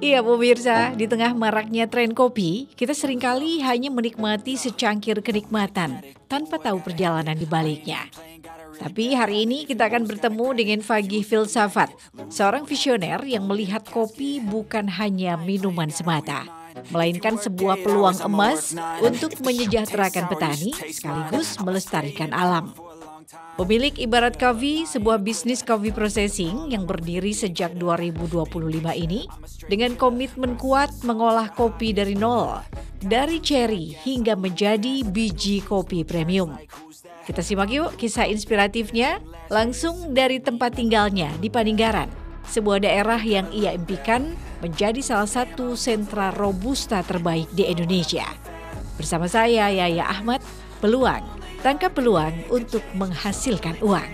Iya pemirsa, di tengah maraknya tren kopi, kita seringkali hanya menikmati secangkir kenikmatan tanpa tahu perjalanan di baliknya. Tapi hari ini kita akan bertemu dengan Fagih Filsafat, seorang visioner yang melihat kopi bukan hanya minuman semata, melainkan sebuah peluang emas untuk menyejahterakan petani sekaligus melestarikan alam. Pemilik Ibarat Coffee, sebuah bisnis coffee processing yang berdiri sejak 2025 ini dengan komitmen kuat mengolah kopi dari nol, dari cherry hingga menjadi biji kopi premium. Kita simak yuk kisah inspiratifnya langsung dari tempat tinggalnya di Paninggaran, sebuah daerah yang ia impikan menjadi salah satu sentra robusta terbaik di Indonesia. Bersama saya Yaya Ahmad, Peluang. Tangkap peluang untuk menghasilkan uang.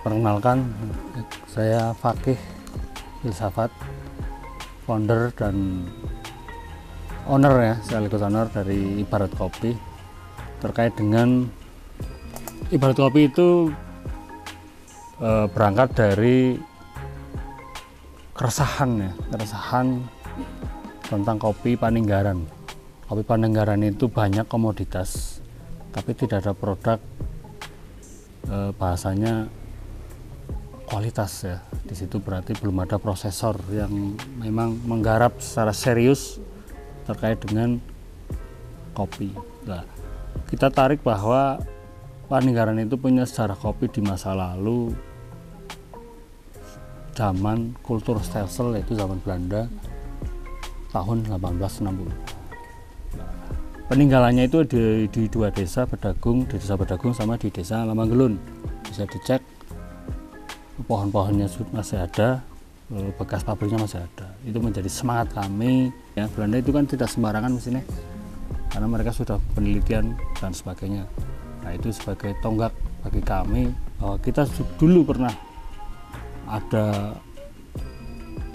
Perkenalkan, saya Fagih Filsafat, founder dan owner ya, sekaligus owner dari Ibarat Kopi. Terkait dengan Ibarat Kopi itu berangkat dari keresahan tentang kopi Paninggaran. Kopi Paninggaran itu banyak komoditas, tapi tidak ada produk bahasanya kualitas ya. Di situ berarti belum ada prosesor yang memang menggarap secara serius terkait dengan kopi. Nah, kita tarik bahwa Paninggaran itu punya sejarah kopi di masa lalu, zaman kultur stelsel, yaitu zaman Belanda tahun 1860. Peninggalannya itu di dua desa Bedagung, di desa Bedagung sama di desa Lamanggelun. Bisa dicek, pohon-pohonnya masih ada, bekas pabriknya masih ada. Itu menjadi semangat kami ya. Belanda itu kan tidak sembarangan mesinnya, karena mereka sudah penelitian dan sebagainya. Nah, itu sebagai tonggak bagi kami bahwa kita dulu pernah ada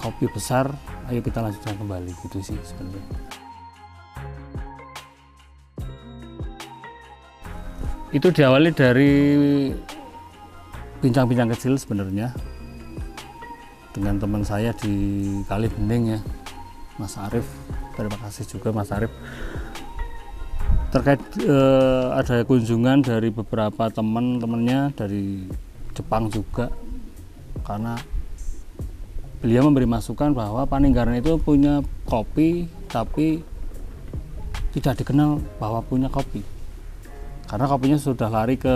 kopi besar, ayo kita lanjutkan kembali, gitu sih sebenarnya. Itu diawali dari bincang-bincang kecil sebenarnya dengan teman saya di Kali Bening ya, Mas Arif. Terima kasih juga Mas Arif. Terkait ada kunjungan dari beberapa teman-temannya dari Jepang juga, karena beliau memberi masukan bahwa Paninggaran itu punya kopi tapi tidak dikenal bahwa punya kopi, karena kopinya sudah lari ke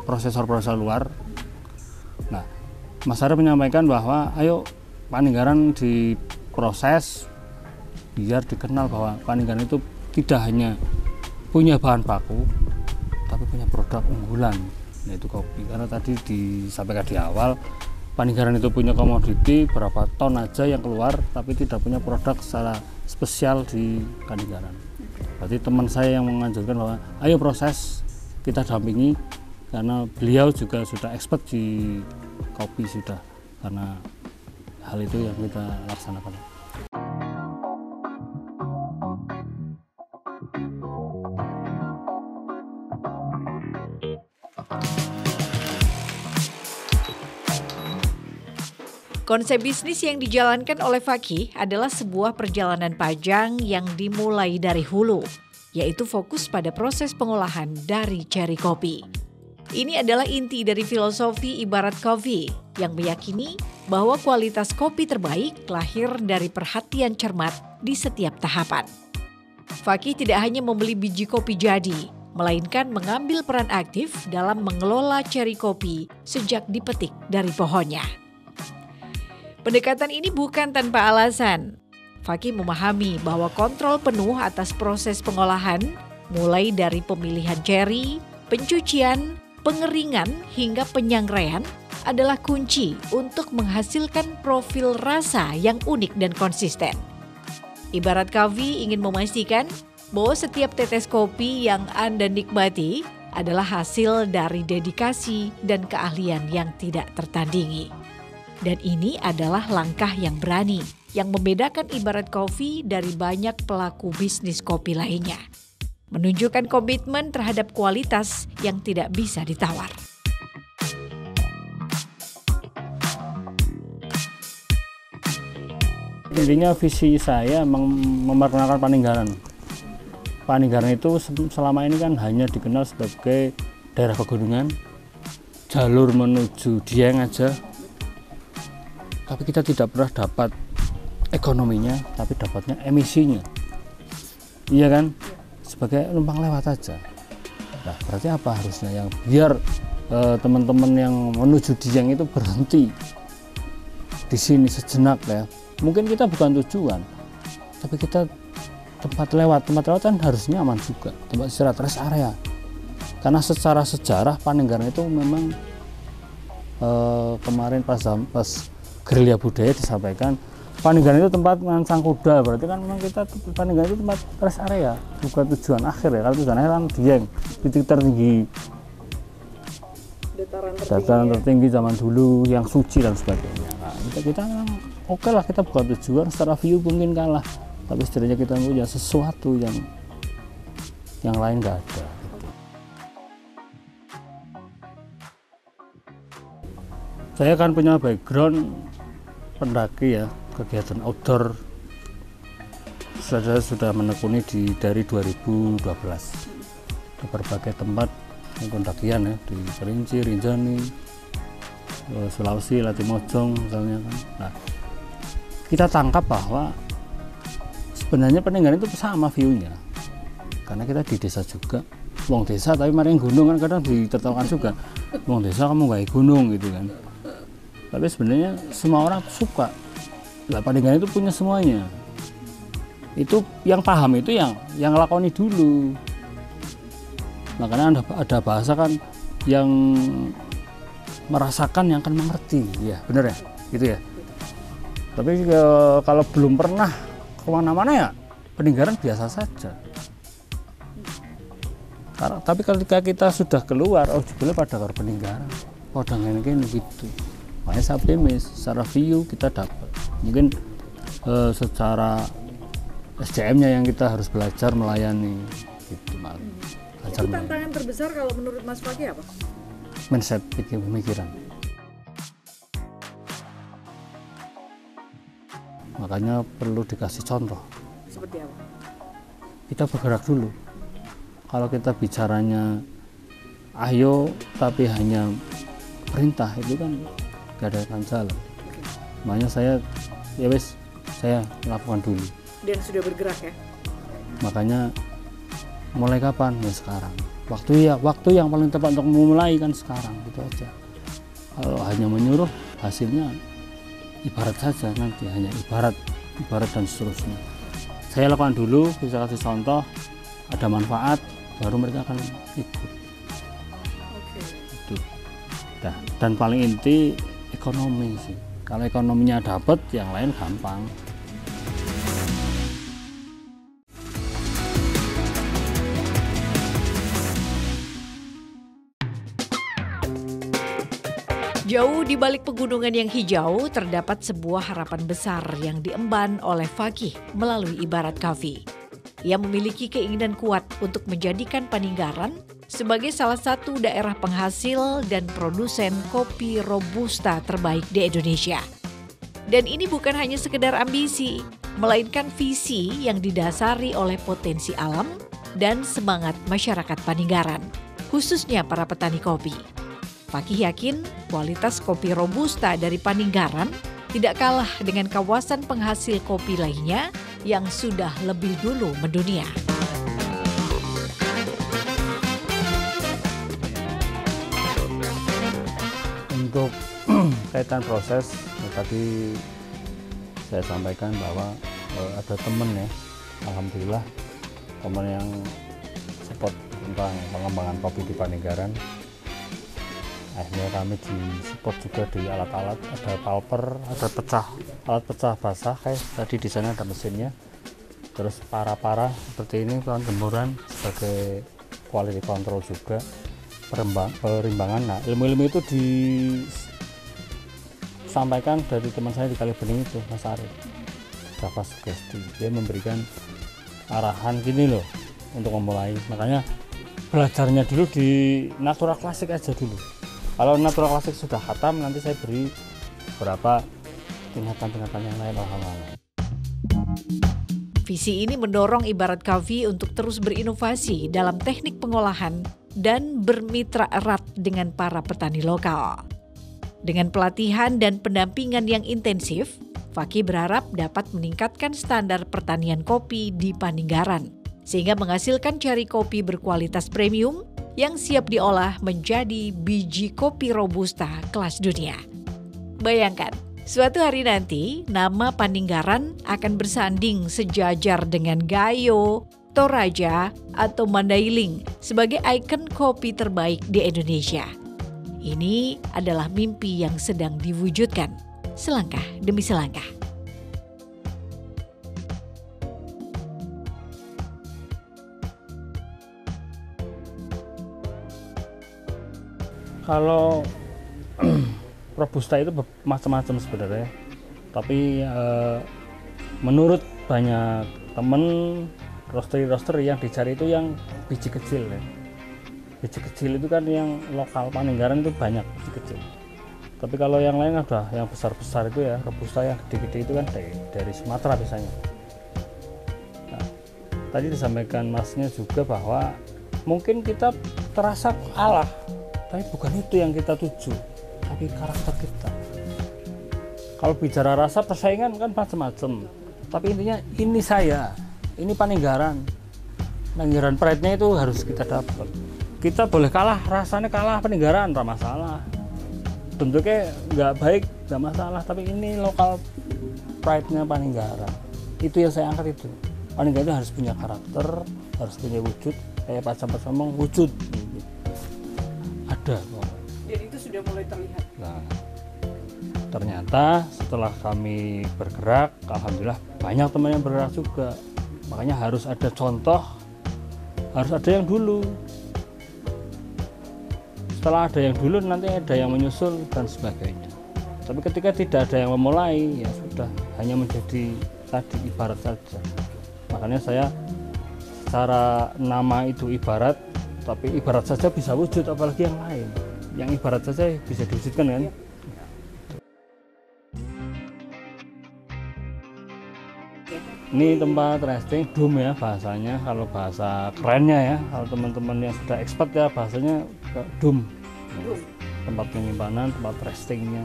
prosesor-prosesor luar. Nah, Mas Arif menyampaikan bahwa ayo Paninggaran diproses biar dikenal bahwa Paninggaran itu tidak hanya punya bahan baku tapi punya produk unggulan, yaitu kopi. Karena tadi disampaikan di awal, Paninggaran itu punya komoditi berapa ton aja yang keluar tapi tidak punya produk secara spesial di Paninggaran. Berarti teman saya yang menganjurkan bahwa ayo proses, kita dampingi, karena beliau juga sudah expert di kopi sudah, karena hal itu yang kita laksanakan. Konsep bisnis yang dijalankan oleh Fagih adalah sebuah perjalanan panjang yang dimulai dari hulu, yaitu fokus pada proses pengolahan dari cherry kopi. Ini adalah inti dari filosofi Ibarat Coffee yang meyakini bahwa kualitas kopi terbaik lahir dari perhatian cermat di setiap tahapan. Fagih tidak hanya membeli biji kopi jadi, melainkan mengambil peran aktif dalam mengelola cherry kopi sejak dipetik dari pohonnya. Pendekatan ini bukan tanpa alasan. Fagih memahami bahwa kontrol penuh atas proses pengolahan, mulai dari pemilihan cherry, pencucian, pengeringan hingga penyangraian, adalah kunci untuk menghasilkan profil rasa yang unik dan konsisten. Ibarat Coffee ingin memastikan bahwa setiap tetes kopi yang Anda nikmati adalah hasil dari dedikasi dan keahlian yang tidak tertandingi. Dan ini adalah langkah yang berani yang membedakan Ibarat Coffee dari banyak pelaku bisnis kopi lainnya. Menunjukkan komitmen terhadap kualitas yang tidak bisa ditawar. Intinya visi saya memperkenalkan Paninggaran. Paninggaran itu selama ini kan hanya dikenal sebagai daerah pegunungan, jalur menuju Dieng aja. Tapi kita tidak pernah dapat ekonominya, tapi dapatnya emisinya. Iya kan? Sebagai numpang lewat aja. Nah, berarti apa harusnya yang biar teman-teman yang menuju Dieng itu berhenti di sini sejenak ya. Mungkin kita bukan tujuan, tapi kita tempat lewat kan harus nyaman juga, tempat istirahat, rest area. Karena secara sejarah Paninggaran itu memang kemarin pas gerilya budaya disampaikan, Paninggaran itu tempat ngancang kuda, berarti kan memang kita Paninggaran itu tempat rest area, bukan tujuan akhir ya. Kalau tujuan akhir kan Dieng, titik tertinggi, dataran tertinggi zaman dulu yang suci dan sebagainya. Nah, kita memang oke lah, kita bukan tujuan, secara view mungkin kalah, tapi setidaknya kita punya sesuatu yang lain nggak ada. Saya kan punya background pendaki ya, kegiatan outdoor. Saya sudah menekuni dari 2012 di berbagai tempat pendakian ya, di Kerinci, Rinjani, Sulawesi, Latimojong misalnya kan. Nah, kita tangkap bahwa sebenarnya Paninggaran itu sama view-nya, karena kita di desa juga, wong desa tapi maring gunung kan kadang ditertawakan juga, wong desa kamu nggak gunung gitu kan. Tapi sebenarnya semua orang suka. Lah Paninggaran itu punya semuanya. Itu yang paham itu yang lakoni dulu. Makanya ada bahasa kan, yang merasakan yang akan mengerti, ya benar ya, gitu ya. Tapi kalau belum pernah kemana-mana ya Paninggaran biasa saja. Tapi ketika kita sudah keluar, oh jebule pada karo Paninggaran, pada ngene gitu. Makanya saya optimis, secara view kita dapat. Mungkin secara SDM-nya yang kita harus belajar melayani gitu malah. Itu tantangan terbesar kalau menurut Mas Fakih apa? Mindset, pemikiran. Makanya perlu dikasih contoh. Seperti apa? Kita bergerak dulu. Kalau kita bicaranya ayo tapi hanya perintah, itu kan gak ada akan jalan. Makanya saya lakukan dulu. Dan sudah bergerak ya? Makanya mulai kapan? Ya sekarang. Waktu yang paling tepat untuk memulai kan sekarang, gitu aja. Kalau hanya menyuruh, hasilnya ibarat saja, nanti hanya ibarat dan seterusnya. Saya lakukan dulu, bisa kasih contoh, ada manfaat, baru mereka akan ikut. Itu. Nah, dan paling inti ekonomi sih. Kalau ekonominya dapat, yang lain gampang. Jauh di balik pegunungan yang hijau, terdapat sebuah harapan besar yang diemban oleh Fakih melalui Ibarat Coffee. Ia memiliki keinginan kuat untuk menjadikan Paninggaran sebagai salah satu daerah penghasil dan produsen kopi Robusta terbaik di Indonesia. Dan ini bukan hanya sekedar ambisi, melainkan visi yang didasari oleh potensi alam dan semangat masyarakat Paninggaran, khususnya para petani kopi. Fakih yakin kualitas kopi Robusta dari Paninggaran tidak kalah dengan kawasan penghasil kopi lainnya yang sudah lebih dulu mendunia. Untuk kaitan proses, tadi saya sampaikan bahwa ada teman ya, alhamdulillah teman yang support tentang pengembangan kopi di Paninggaran. Akhirnya kami disupport juga di alat-alat, ada palper, ada alat pecah basah, kayak tadi di sana ada mesinnya. terus para seperti ini jemuran sebagai quality control juga, perimbangan. Nah, ilmu-ilmu itu disampaikan dari teman saya di Kalibening itu, Mas Arif. Java sugesti, dia memberikan arahan gini loh untuk memulai. Makanya belajarnya dulu di natural klasik aja dulu. Kalau natural klasik sudah khatam, nanti saya beri beberapa tingkatan-tingkatan yang lain. Visi ini mendorong Ibarat Coffee untuk terus berinovasi dalam teknik pengolahan dan bermitra erat dengan para petani lokal. Dengan pelatihan dan pendampingan yang intensif, Fakih berharap dapat meningkatkan standar pertanian kopi di Paninggaran, sehingga menghasilkan cari kopi berkualitas premium yang siap diolah menjadi biji kopi robusta kelas dunia. Bayangkan, suatu hari nanti nama Paninggaran akan bersanding sejajar dengan Gayo, Toraja, atau Mandailing sebagai ikon kopi terbaik di Indonesia. Ini adalah mimpi yang sedang diwujudkan, selangkah demi selangkah. Kalau Robusta itu macam-macam sebenarnya, tapi menurut banyak temen roaster yang dicari itu yang biji kecil ya. Biji kecil itu kan yang lokal Paninggaran itu banyak biji kecil. Tapi kalau yang lain udah yang besar-besar itu ya, Robusta yang gede-gede itu kan dari Sumatera biasanya. Nah, tadi disampaikan masnya juga bahwa mungkin kita terasa kalah, tapi bukan itu yang kita tuju, tapi karakter kita. Kalau bicara rasa persaingan kan macam-macam, tapi intinya ini saya, ini Paninggaran. Paninggaran pride-nya itu harus kita dapat. Kita boleh kalah, rasanya kalah Paninggaran, tak masalah. Bentuknya nggak baik, nggak masalah, tapi ini lokal pride-nya Paninggaran. Itu yang saya angkat itu. Paninggaran itu harus punya karakter, harus punya wujud, kayak Pak Camat ngomong wujud. Ada kok. Dan itu sudah mulai terlihat. Nah, ternyata setelah kami bergerak, alhamdulillah banyak teman yang bergerak juga. Makanya harus ada contoh, harus ada yang dulu. Setelah ada yang dulu, nanti ada yang menyusul dan sebagainya. Tapi ketika tidak ada yang memulai, ya sudah, hanya menjadi tadi ibarat saja. Makanya saya secara nama itu ibarat, tapi ibarat saja bisa wujud, apalagi yang lain. Yang ibarat saja bisa diwujudkan kan? Ini tempat resting dome ya bahasanya, kalau bahasa kerennya ya, kalau teman-teman yang sudah expert ya bahasanya dome. Tempat penyimpanan, tempat restingnya.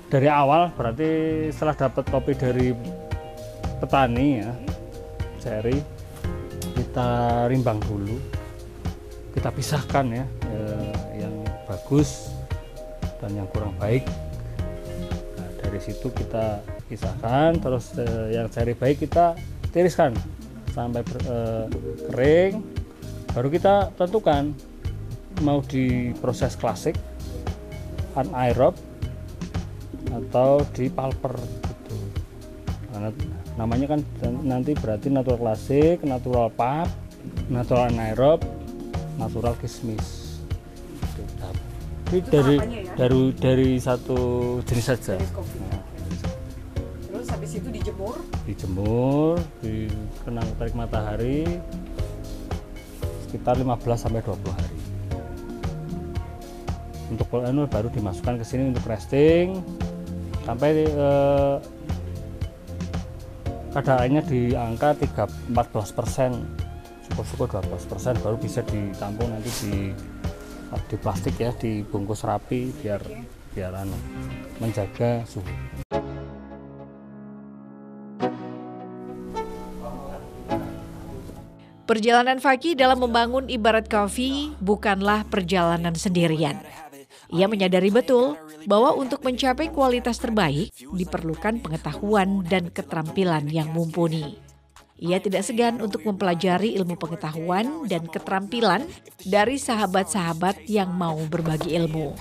Dari awal berarti setelah dapat kopi dari petani ya, cherry, kita rimbang dulu, kita pisahkan ya, yang bagus dan yang kurang baik. Nah, dari situ kita pisahkan, terus yang cherry baik kita tiriskan sampai kering, baru kita tentukan mau diproses klasik, anaerob, atau di pulper gitu. Nah, namanya kan nanti berarti natural klasik, natural pulp, natural anaerob, natural kismis. Jadi dari satu jenis saja. Terus habis itu dijemur, dikenang terik matahari sekitar 15 sampai 20 hari. Untuk baru dimasukkan ke sini untuk resting sampai keadaannya di angka 14%, syukur-syukur 12%, baru bisa ditampung nanti di plastik ya, dibungkus rapi biar menjaga suhu. Perjalanan Fakih dalam membangun Ibarat Coffee bukanlah perjalanan sendirian. Ia menyadari betul bahwa untuk mencapai kualitas terbaik diperlukan pengetahuan dan keterampilan yang mumpuni. Ia tidak segan untuk mempelajari ilmu pengetahuan dan keterampilan dari sahabat-sahabat yang mau berbagi ilmu.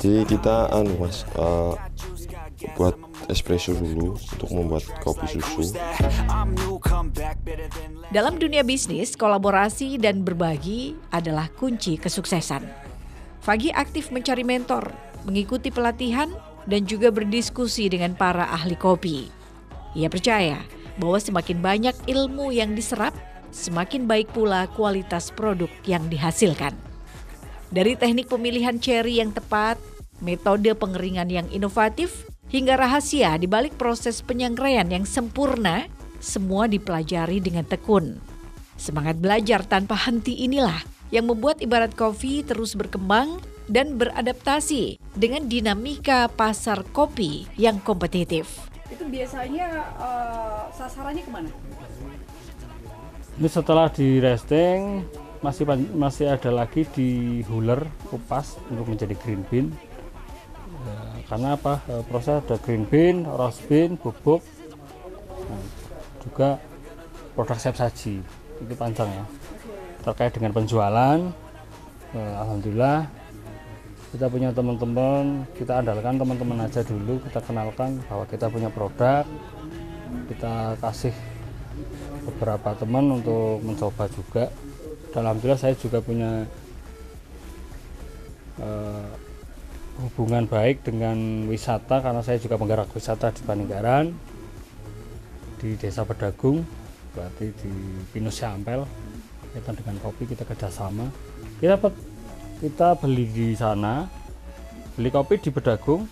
Jadi kita Mas, buat espresso dulu untuk membuat kopi susu. Dalam dunia bisnis, kolaborasi dan berbagi adalah kunci kesuksesan. Fagi aktif mencari mentor, mengikuti pelatihan, dan juga berdiskusi dengan para ahli kopi. Ia percaya bahwa semakin banyak ilmu yang diserap, semakin baik pula kualitas produk yang dihasilkan. Dari teknik pemilihan ceri yang tepat, metode pengeringan yang inovatif, hingga rahasia di balik proses penyangraian yang sempurna, semua dipelajari dengan tekun. Semangat belajar tanpa henti inilah yang membuat Ibarat Coffee terus berkembang dan beradaptasi dengan dinamika pasar kopi yang kompetitif. Itu biasanya sasarannya kemana? Ini setelah di roasting masih ada lagi di huller, kupas untuk menjadi green bean. Karena apa? Proses ada green bean, roast bean, bubuk, juga produk siap saji. Itu panjang ya. Terkait dengan penjualan, alhamdulillah kita punya teman-teman, kita andalkan teman-teman aja dulu, kita kenalkan bahwa kita punya produk, kita kasih beberapa teman untuk mencoba juga. Dan alhamdulillah saya juga punya hubungan baik dengan wisata, karena saya juga penggerak wisata di Paninggaran, di Desa Bedagung, berarti di Pinus Ampel. Kita dengan kopi kita kerjasama, kita beli di sana, beli kopi di Bedagung,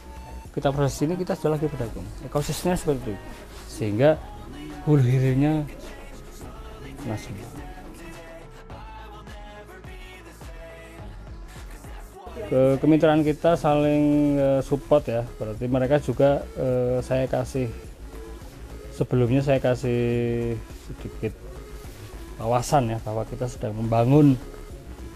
kita proses sini, kita jual lagi Bedagung. Ekosistemnya seperti itu, sehingga hulu hilirnya nasional. Kemitraan kita saling support ya, berarti mereka juga sebelumnya saya kasih sedikit wawasan ya, bahwa kita sedang membangun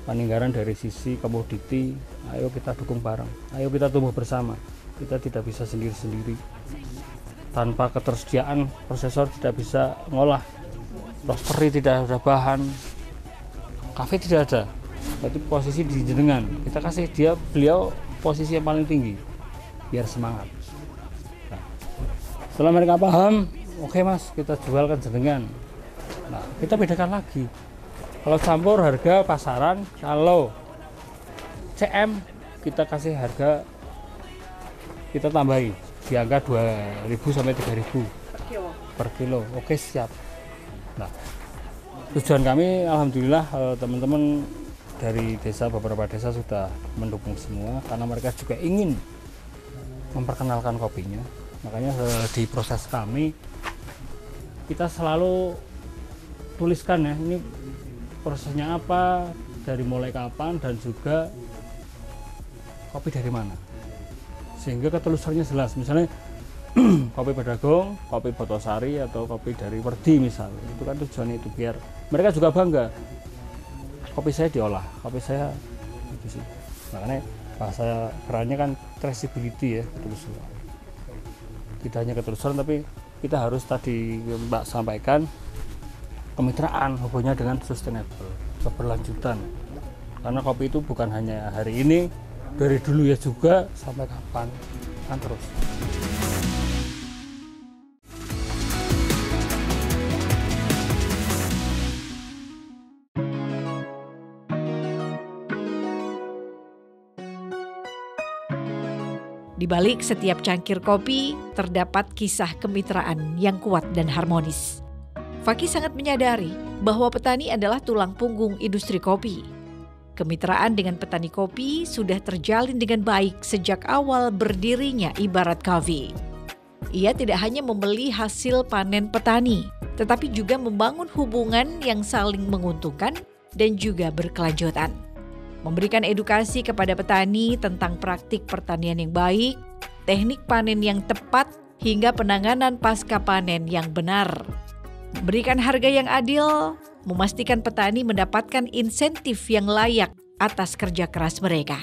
Paninggaran dari sisi komoditi. Ayo kita dukung bareng, ayo kita tumbuh bersama. Kita tidak bisa sendiri-sendiri. Tanpa ketersediaan prosesor tidak bisa ngolah, roastery tidak ada bahan, kafe tidak ada. Berarti posisi di jenengan, kita kasih beliau posisi yang paling tinggi biar semangat. Nah, setelah mereka paham, oke mas, kita jualkan jenengan. Nah, kita bedakan lagi. Kalau campur harga pasaran, kalau CM kita kasih harga, kita tambahi di angka 2.000 sampai 3.000 per kilo. Oke, siap. Nah, tujuan kami alhamdulillah teman-teman dari desa, beberapa desa sudah mendukung semua, karena mereka juga ingin memperkenalkan kopinya. Makanya di proses kami kita selalu tuliskan ya, ini prosesnya apa, dari mulai kapan, dan juga kopi dari mana, sehingga ketelusurannya jelas. Misalnya kopi Bedagung, kopi Botosari, atau kopi dari Werdi misalnya, itu kan tujuannya itu biar mereka juga bangga, kopi saya diolah, kopi saya itu sih. Makanya bahasa kerennya kan traceability ya, ketelusuran. Tidak hanya ketelusuran, tapi kita harus tadi Mbak sampaikan kemitraan, hubungannya dengan sustainable, keberlanjutan. Karena kopi itu bukan hanya hari ini, dari dulu ya juga, sampai kapan kan terus. Di balik setiap cangkir kopi terdapat kisah kemitraan yang kuat dan harmonis. Fagi sangat menyadari bahwa petani adalah tulang punggung industri kopi. Kemitraan dengan petani kopi sudah terjalin dengan baik sejak awal berdirinya Ibarat Coffee. Ia tidak hanya membeli hasil panen petani, tetapi juga membangun hubungan yang saling menguntungkan dan juga berkelanjutan. Memberikan edukasi kepada petani tentang praktik pertanian yang baik, teknik panen yang tepat, hingga penanganan pasca panen yang benar. Berikan harga yang adil, memastikan petani mendapatkan insentif yang layak atas kerja keras mereka.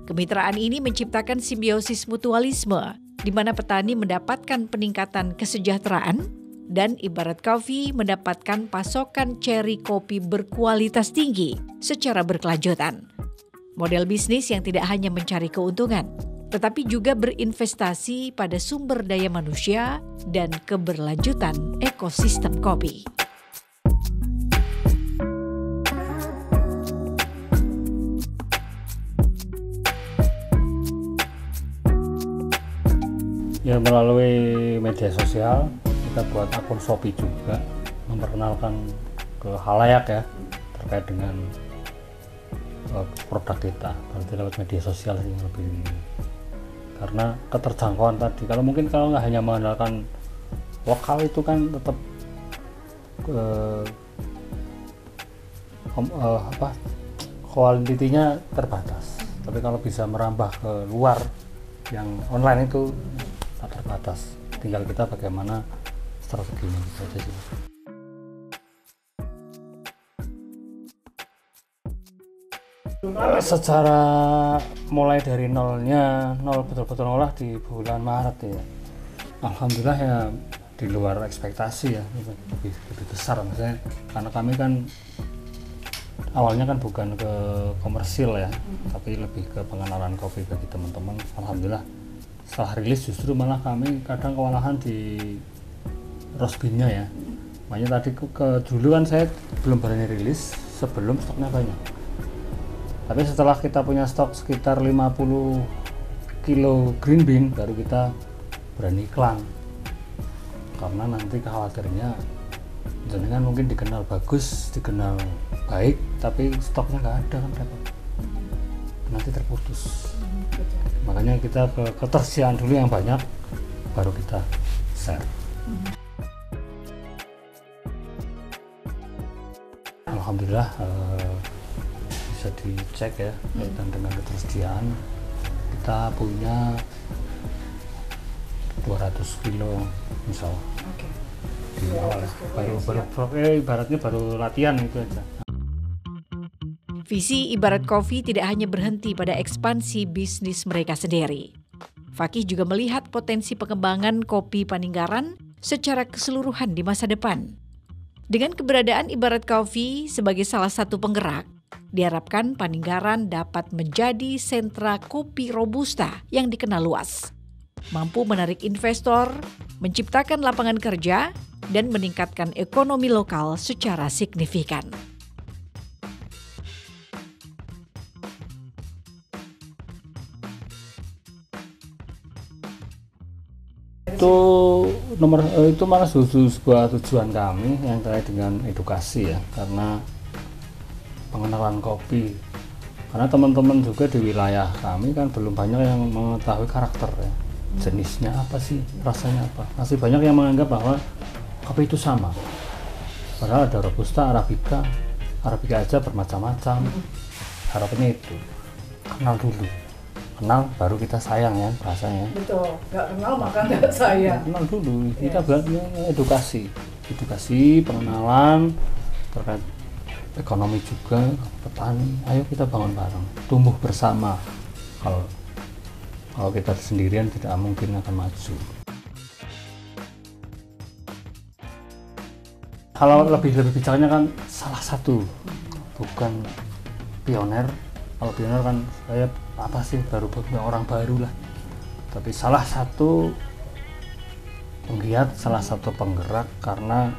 Kemitraan ini menciptakan simbiosis mutualisme, di mana petani mendapatkan peningkatan kesejahteraan dan Ibarat Coffee mendapatkan pasokan ceri kopi berkualitas tinggi secara berkelanjutan. Model bisnis yang tidak hanya mencari keuntungan, tetapi juga berinvestasi pada sumber daya manusia dan keberlanjutan ekosistem kopi. Ya, melalui media sosial kita buat akun Shopee juga, memperkenalkan ke khalayak ya terkait dengan produk kita. Berarti lewat media sosial sih lebih, karena keterjangkauan tadi. Kalau nggak hanya mengandalkan lokal itu kan tetap kualitinya terbatas. Tapi kalau bisa merambah ke luar yang online itu tak terbatas. Tinggal kita bagaimana strateginya gitu aja sih. Secara mulai dari nol betul-betul ngolah di bulan Maret ya. Alhamdulillah ya, di luar ekspektasi ya, lebih besar maksudnya, karena kami kan awalnya kan bukan ke komersil ya, tapi lebih ke pengenalan kopi bagi teman-teman. Alhamdulillah setelah rilis justru malah kami kadang kewalahan di roast bean-nya ya. Makanya tadi dulu kan saya belum berani rilis sebelum stoknya banyak. Tapi setelah kita punya stok sekitar 50 kilo green bean, baru kita berani iklan. Karena nanti khawatirnya jenengan mungkin dikenal bagus, dikenal baik, tapi stoknya nggak ada kan repot. Nanti terputus. Makanya kita ke ketersediaan dulu yang banyak, baru kita share. Alhamdulillah bisa dicek ya kaitan dengan ketersediaan. Kita punya 200 kilo insya Allah. Di awal ibaratnya baru latihan itu aja. Visi Ibarat Kopi tidak hanya berhenti pada ekspansi bisnis mereka sendiri. Fakih juga melihat potensi pengembangan kopi Paninggaran secara keseluruhan di masa depan. Dengan keberadaan Ibarat Kopi sebagai salah satu penggerak, diharapkan Paninggaran dapat menjadi sentra kopi robusta yang dikenal luas, mampu menarik investor, menciptakan lapangan kerja, dan meningkatkan ekonomi lokal secara signifikan. Itu malah sebuah tujuan kami yang terkait dengan edukasi ya, karena pengenalan kopi, karena teman-teman juga di wilayah kami kan belum banyak yang mengetahui karakter ya, jenisnya apa sih, rasanya apa. Masih banyak yang menganggap bahwa kopi itu sama, padahal ada robusta, arabica aja bermacam-macam. Harapannya itu kenal dulu, kenal baru kita sayang ya rasanya. Betul, nggak kenal maka nggak sayang. Kenal dulu, kita buat edukasi pengenalan terkait ekonomi juga, petani. Ayo kita bangun bareng, tumbuh bersama. Kalau kita sendirian tidak mungkin akan maju. Kalau lebih bicaranya kan salah satu, bukan pioner. Kalau pioner kan saya apa sih, baru orang baru lah. Tapi salah satu penggiat, salah satu penggerak, karena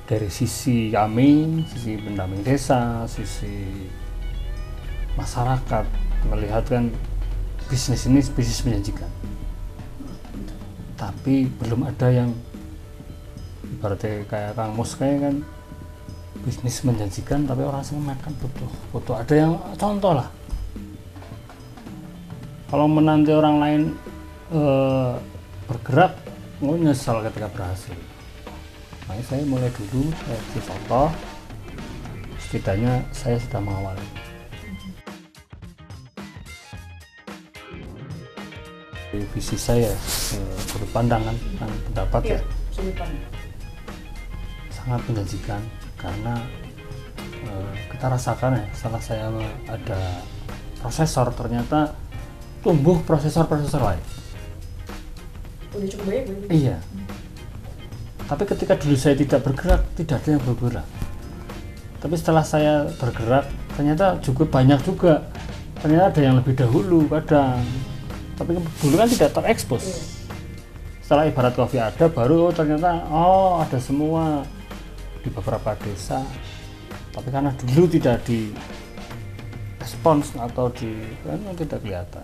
dari sisi kami, sisi pendamping desa, sisi masyarakat melihat kan bisnis ini bisnis menjanjikan, tapi belum ada yang ibaratnya kayak Kang Mus kayak kan bisnis menjanjikan tapi orang sini makan butuh ada yang contoh lah. Kalau menanti orang lain bergerak, nyesal ketika berhasil. Makanya saya mulai dulu, saya contoh, setidaknya saya sudah mengawali. Visi saya, sudut pandangan, pendapat ya, sangat menjanjikan, karena kita rasakan ya, setelah saya ada prosesor, ternyata tumbuh prosesor lain. Udah cukup banyak berarti? Iya. Tapi ketika dulu saya tidak bergerak, tidak ada yang bergerak. Tapi setelah saya bergerak, ternyata cukup banyak juga ternyata ada yang lebih dahulu kadang, tapi dulu kan tidak terekspos. Setelah Ibarat Coffee ada, baru ternyata ada semua di beberapa desa, tapi karena dulu tidak di respons atau kan tidak kelihatan.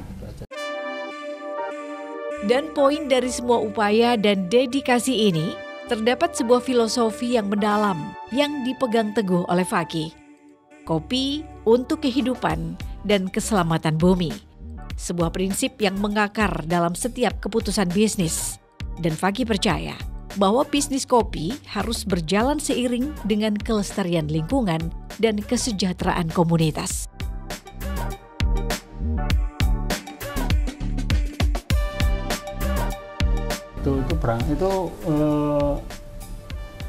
Dan poin dari semua upaya dan dedikasi ini, terdapat sebuah filosofi yang mendalam yang dipegang teguh oleh Fakih. Kopi untuk kehidupan dan keselamatan bumi. Sebuah prinsip yang mengakar dalam setiap keputusan bisnis. Dan Fakih percaya bahwa bisnis kopi harus berjalan seiring dengan kelestarian lingkungan dan kesejahteraan komunitas. Itu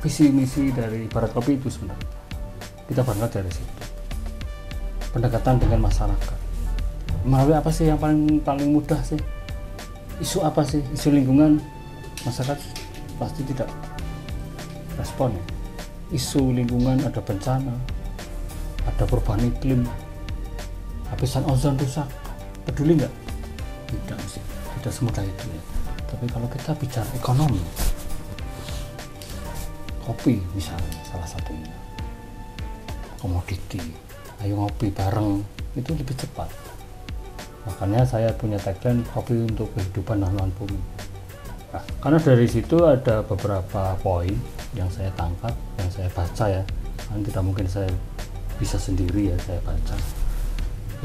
visi misi dari Ibarat Kopi itu sebenarnya. Kita berangkat dari situ. Pendekatan dengan masyarakat. Melalui apa sih yang paling mudah sih? Isu apa sih? Isu lingkungan, masyarakat pasti tidak respon ya. Isu lingkungan, ada bencana, ada perubahan iklim, lapisan ozon rusak, peduli nggak? Tidak semudah itu ya. Tapi kalau kita bicara ekonomi, kopi misalnya salah satunya, komoditi, ayo ngopi bareng, itu lebih cepat. Makanya saya punya tagline kopi untuk kehidupan dan bumi. Nah, karena dari situ ada beberapa poin yang saya tangkap, yang saya baca ya, kan tidak mungkin saya bisa sendiri ya, saya baca.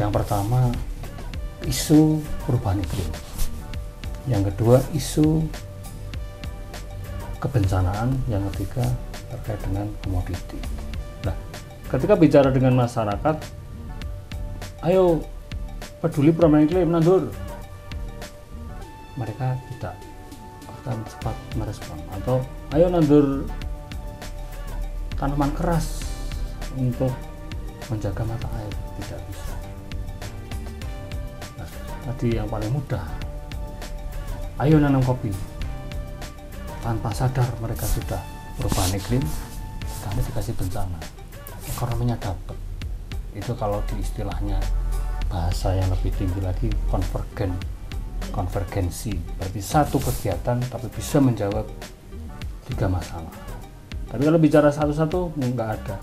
Yang pertama, isu perubahan iklim. Yang kedua, isu kebencanaan. Yang ketiga, terkait dengan komoditi. Nah, ketika bicara dengan masyarakat, ayo peduli perubahan iklim, nandur. Mereka tidak akan cepat merespon. Atau ayo nandur tanaman keras untuk menjaga mata air, tidak bisa. Nah, tadi yang paling mudah, ayo nanam kopi. Tanpa sadar mereka sudah perubahan iklim, kami dikasih bencana, ekonominya dapat. Itu kalau di istilahnya bahasa yang lebih tinggi lagi, konvergensi. Berarti satu kegiatan tapi bisa menjawab 3 masalah. Tapi kalau bicara satu-satu nggak ada,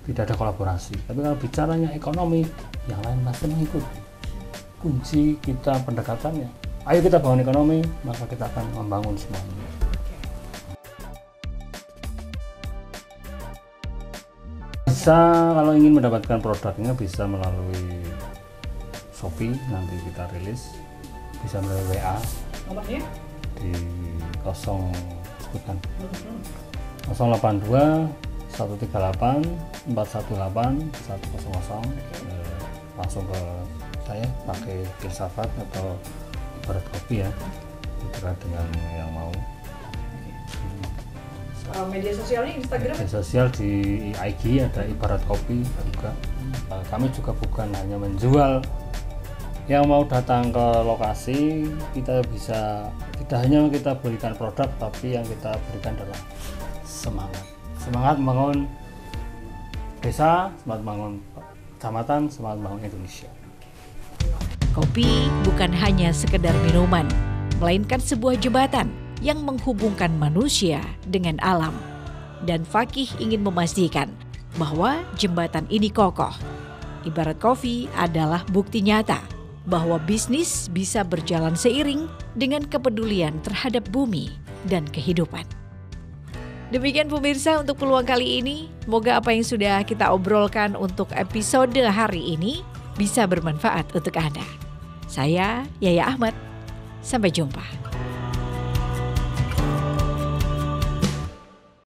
tidak ada kolaborasi. Tapi kalau bicaranya ekonomi, yang lain pasti mengikuti. Kunci kita pendekatannya, ayo kita bangun ekonomi, maka kita akan membangun semuanya. Bisa kalau ingin mendapatkan produknya bisa melalui Shopee, nanti kita rilis, bisa melalui WA Nomornya? di 082 138 418 100, langsung ke saya pakai filsafat atau Ibarat Kopi ya, terkait dengan yang mau. Media sosialnya Instagram? Media sosial di IG ada Ibarat Kopi juga. Kami juga bukan hanya menjual, yang mau datang ke lokasi kita bisa, tidak hanya kita berikan produk, tapi yang kita berikan adalah semangat membangun desa, semangat membangun kecamatan, semangat membangun Indonesia. Kopi bukan hanya sekedar minuman, melainkan sebuah jembatan yang menghubungkan manusia dengan alam. Dan Fakih ingin memastikan bahwa jembatan ini kokoh. Ibarat Kopi adalah bukti nyata bahwa bisnis bisa berjalan seiring dengan kepedulian terhadap bumi dan kehidupan. Demikian pemirsa untuk peluang kali ini. Semoga apa yang sudah kita obrolkan untuk episode hari ini bisa bermanfaat untuk Anda. Saya Yaya Ahmad. Sampai jumpa.